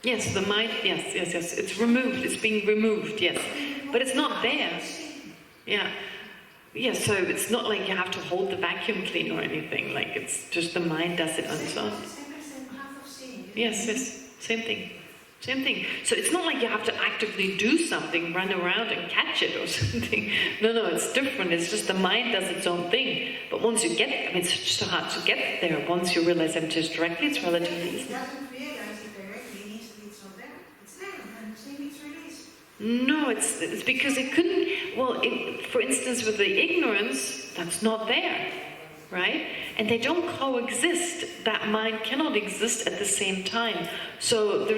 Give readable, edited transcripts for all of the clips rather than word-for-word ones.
Yes, the mind, yes. It's removed, it's being removed, yes. But it's not there. Yeah. Yeah, so it's not like you have to hold the vacuum cleaner or anything. Like, it's just the mind does it on its own. Yes, same thing. Same thing. So it's not like you have to actively do something, run around and catch it or something. No, it's different. It's just the mind does its own thing. But once you get, I mean, it's just so hard to get there. Once you realize emptiness directly, it's relatively easy. No, it's because it couldn't, well, for instance, with the ignorance, that's not there, right? And they don't coexist. That mind cannot exist at the same time. So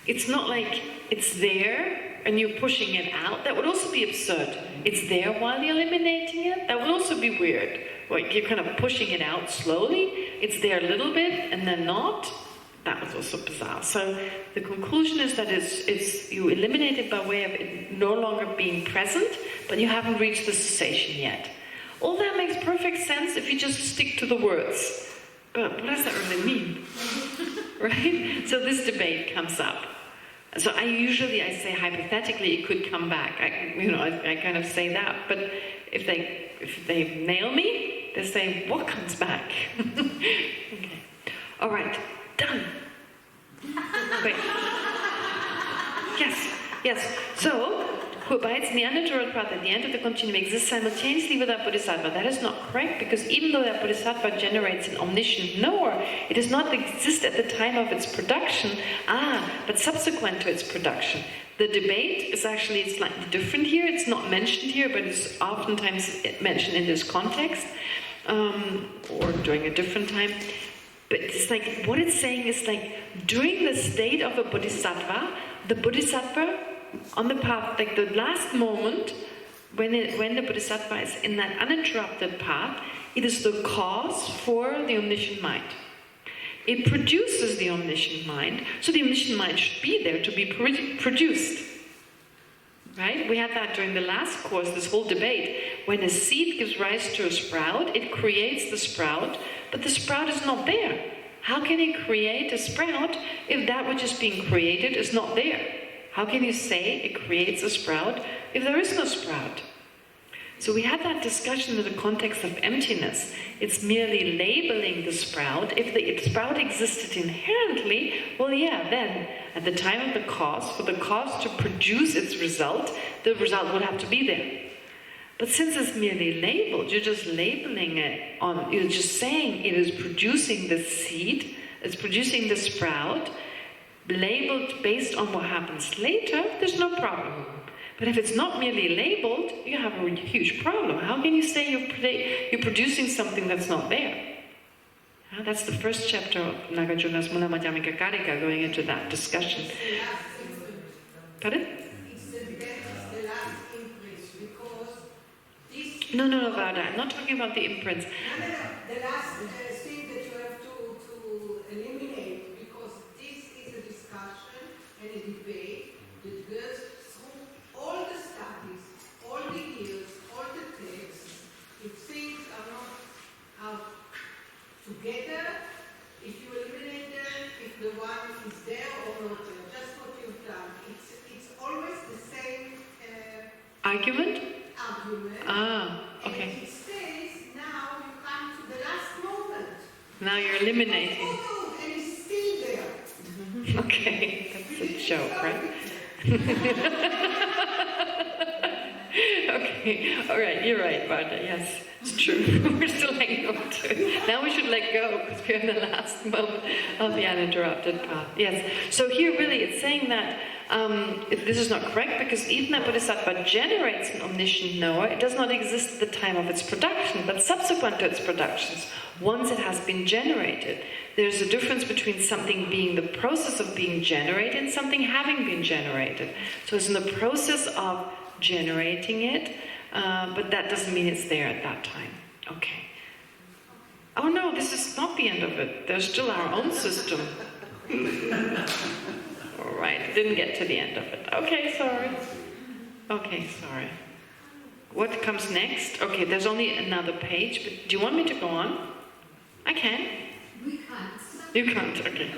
it's not like it's there and you're pushing it out. That would also be absurd. It's there while you're eliminating it. That would also be weird. Like you're kind of pushing it out slowly. It's there a little bit and then not. That was also bizarre. So the conclusion is that it's you eliminate it by way of it no longer being present, but you haven't reached the cessation yet. All that makes perfect sense if you just stick to the words. But what does that really mean? Right? So this debate comes up. So I say hypothetically it could come back. I kind of say that. But if they nail me, they say, what comes back? Okay. All right. Done. Wait. Yes. So, whereby its neanderthal path at the end of the continuum exists simultaneously with that bodhisattva. That is not correct, because even though that bodhisattva generates an omniscient knower, it does not exist at the time of its production, but subsequent to its production. The debate is actually slightly different here. It's not mentioned here, but it's oftentimes mentioned in this context, or during a different time. But it's like, what it's saying is like, during the state of a bodhisattva, the bodhisattva on the path, like the last moment, when the bodhisattva is in that uninterrupted path, it is the cause for the omniscient mind. It produces the omniscient mind, so the omniscient mind should be there to be produced. Right? We had that during the last course, this whole debate. When a seed gives rise to a sprout, it creates the sprout, but the sprout is not there. How can it create a sprout if that which is being created is not there? How can you say it creates a sprout if there is no sprout? So we had that discussion in the context of emptiness. It's merely labeling the sprout. If the sprout existed inherently, well, yeah, then at the time of the cause, for the cause to produce its result, the result would have to be there. But since it's merely labeled, you're just labeling it on, you're just saying it is producing the seed, it's producing the sprout, labeled based on what happens later, there's no problem. But if it's not merely labeled, you have a huge problem. How can you say you're producing something that's not there? That's the first chapter of Nagarjuna's Mula Madhyamika Karika, going into that discussion. Pardon? No, Vada. I'm not talking about the imprints. The last thing that you have to eliminate, because this is a discussion and a debate that goes through all the studies, all the years, all the texts. If things are not together, if you eliminate them, if the one is there or not there, just what you've done. It's always the same argument. Okay. And it says now you come to the last moment. Now you're eliminating. And it's still there. Okay, that's a joke, right? Okay, all right, you're right, Martha. Yes, it's true. We're still hanging on to it. Now we should let go because we're in the last moment of the uninterrupted path. Yes. So here, really, it's saying that this is not correct, because even that bodhisattva generates an omniscient knower, it does not exist at the time of its production, but subsequent to its productions, once it has been generated. There's a difference between something being the process of being generated and something having been generated. So it's in the process of generating it, but that doesn't mean it's there at that time. Okay. Oh no, this is not the end of it. There's still our own system. All right, didn't get to the end of it. Okay, sorry. What comes next? Okay, there's only another page, but do you want me to go on? I can. We can't. You can't, okay.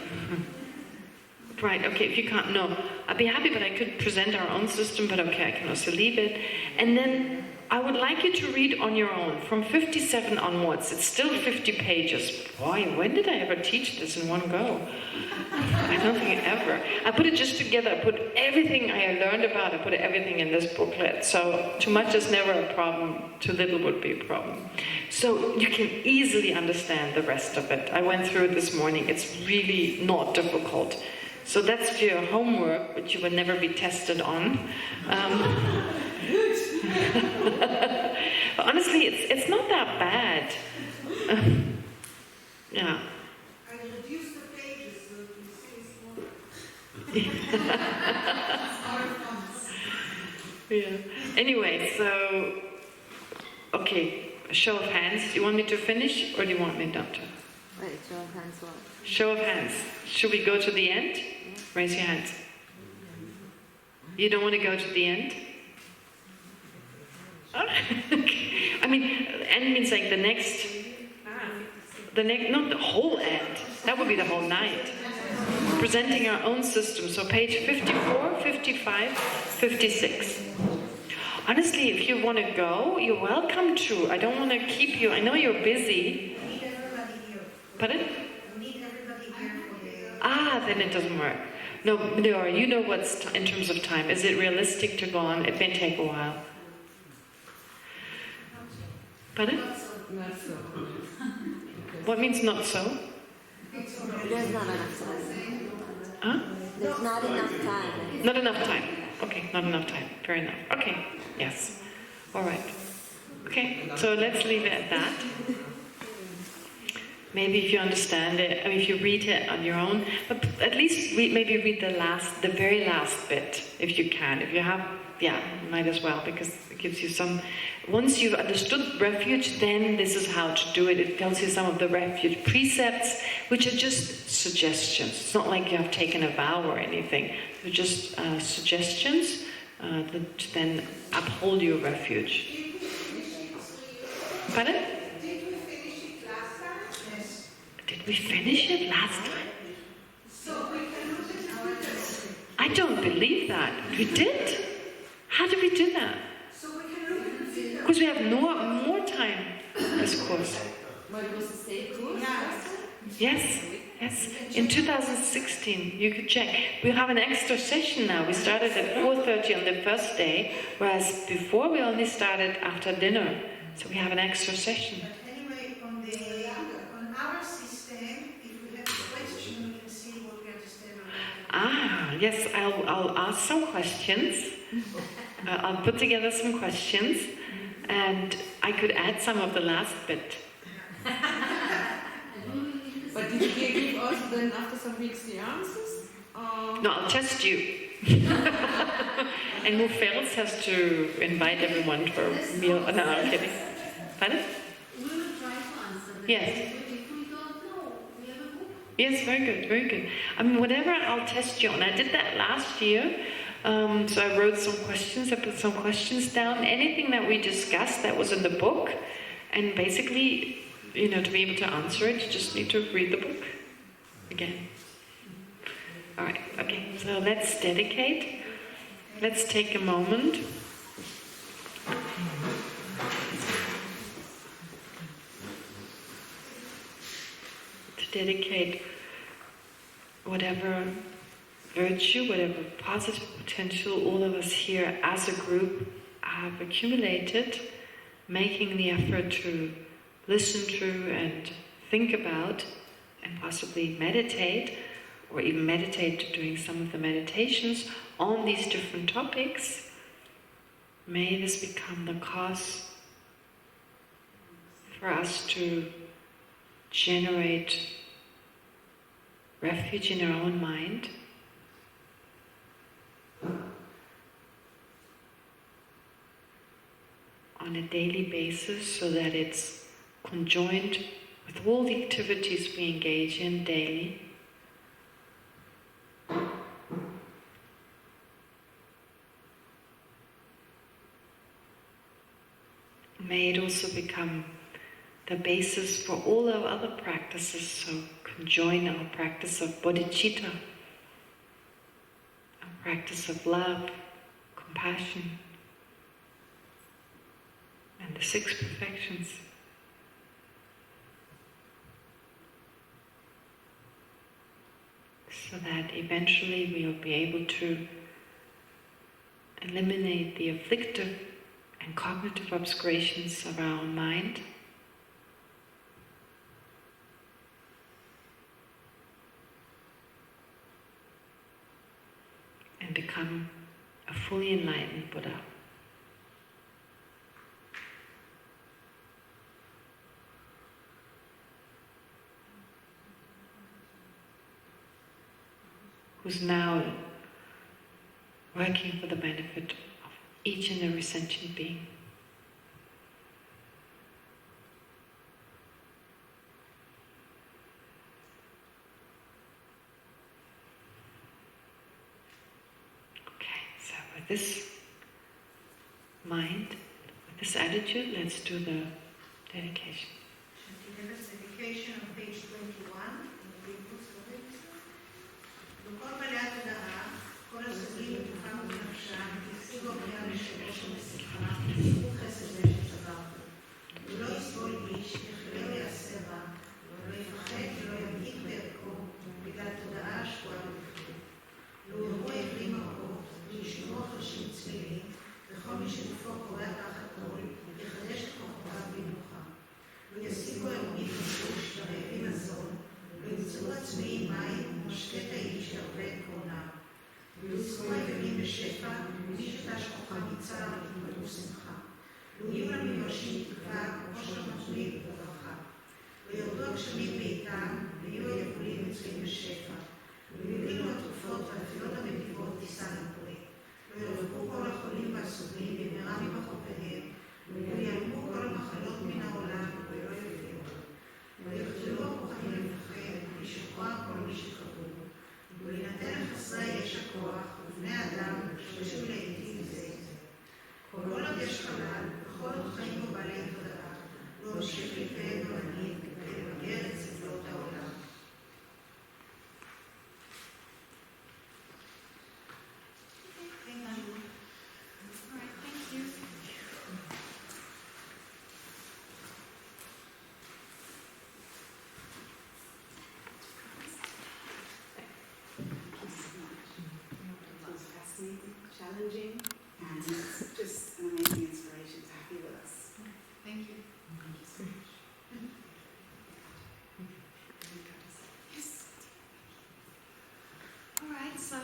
Right, okay, if you can't, no. I'd be happy, but I could present our own system, but okay, I can also leave it. And then I would like you to read on your own, from 57 onwards. It's still 50 pages. Boy, when did I ever teach this in one go? I don't think ever. I put it just together. I put everything I learned about, I put everything in this booklet. So too much is never a problem, too little would be a problem. So you can easily understand the rest of it. I went through it this morning. It's really not difficult. So that's your homework, which you will never be tested on. But honestly, it's not that bad. Yeah. I reduced the pages so it seems more. Yeah. Anyway, so okay. A show of hands. Do you want me to finish, or do you want me not to? Wait, show of hands what? Show of hands. Should we go to the end? Yeah. Raise your hands. You don't want to go to the end? Oh, okay. I mean, end means like the next, not the whole end. That would be the whole night. Presenting our own system. So page 54, 55, 56. Honestly, if you want to go, you're welcome to. I don't want to keep you. I know you're busy. We need everybody here. Pardon? We need everybody here for the... Ah, then it doesn't work. No, Leora, you know what's in terms of time. Is it realistic to go on? It may take a while. Pardon? Not so. What means not so? There's not enough time. Huh? There's not enough time. Not enough time. Okay, not enough time. Fair enough. Okay, yes. All right. Okay, so let's leave it at that. Maybe if you understand it, I mean, if you read it on your own, but at least maybe read the very last bit, if you can. If you have, yeah, might as well, because it gives you some. Once you've understood refuge, then this is how to do it. It tells you some of the refuge precepts, which are just suggestions. It's not like you have taken a vow or anything. They're just suggestions that then uphold your refuge. Pardon? Did we finish it last time? So we can look at it. I don't believe that. We did? How did we do that? So we can look at it. Because we have more time this course. But it was the same course? Yes, yes. In 2016, you could check. We have an extra session now. We started at 4:30 on the first day, whereas before we only started after dinner. So we have an extra session. But anyway, on our system, if we have a question, we can see what we understand. Ah, yes, I'll ask some questions. I'll put together some questions, and I could add some of the last bit. But did you give us then after some weeks the answers? No, I'll test you. And Mufels has to invite everyone for a meal. No, I'm kidding. Pardon? We will try to answer the Yes. questions, but if we don't know, we have a book. Yes, very good, very good. I mean, whatever I'll test you on. I did that last year. So I wrote some questions, I put some questions down. Anything that we discussed that was in the book. And basically, to be able to answer it, you just need to read the book again. All right, okay, so let's dedicate. Let's take a moment. To dedicate whatever virtue, whatever positive potential all of us here as a group have accumulated, making the effort to listen to and think about and possibly meditate, or even meditate to doing some of the meditations on these different topics. May this become the cause for us to generate refuge in our own mind, on a daily basis, so that it's conjoined with all the activities we engage in daily. May it also become the basis for all our other practices, so conjoin our practice of bodhicitta, practice of love, compassion, and the 6 perfections. So that eventually we'll be able to eliminate the afflictive and cognitive obscurations of our own mind, and become a fully enlightened Buddha. Who's now working for the benefit of each and every sentient being. Okay, so with this mind, with this attitude, let's do the dedication. Dedication on page 21. בכל בעלי התודעה, כל הסוגים בתוכם ובנפשם, ישיגו בריאה לשלוש ולשמחה, בזכות חסד זה שצברתם. ולא יסבול איש, וכלה לא יעשה רע, ולא יפחד ולא ימעיט בערכו, בגלל תודעה השקועה בבפנים. לו יראו עברים מראות, וישמעו חרשים צלילים, וכל מי שגופו קורע תחת כל, יחדש את כוחותיו במנוחה. לו ישיגו עירומים וחוש, ורעבים מזון, וימצאו עצמאי מים ומשקה האיש ירבה את קרונם. ויוצאו היונים בשפע, ומי שתש כוחם יצר יתמלאו שמחה. לו יהיו להם מיואשים תקווה, עושר מצוי וברכה. וירדו הגשמים בעיתם, ויהיו היבולים מצויים בשפע. ויובילו התרופות והתפילות הנדיבות תישאנה פרי. וירבו כל החולים והסובלים במהרה ממחותיהם, ויעלמו כל המחלות מן העולם, ולא יביאו. ויחזלו הכוחים לפחד, וישוחרר כל מי שקראו. ולנתן לחסרי יש הכוח, ובני האדם ישתמשו לעתים זה את זה. כל עוד יש חלל, וכל עוד חיים ובעלי תודעה, לא ממשיך להתקיים במנהיג, ולבגר את סבלות העולם. Challenging, and just an amazing inspiration to have you with us. Thank you. Thank you so much. Yes. All right, so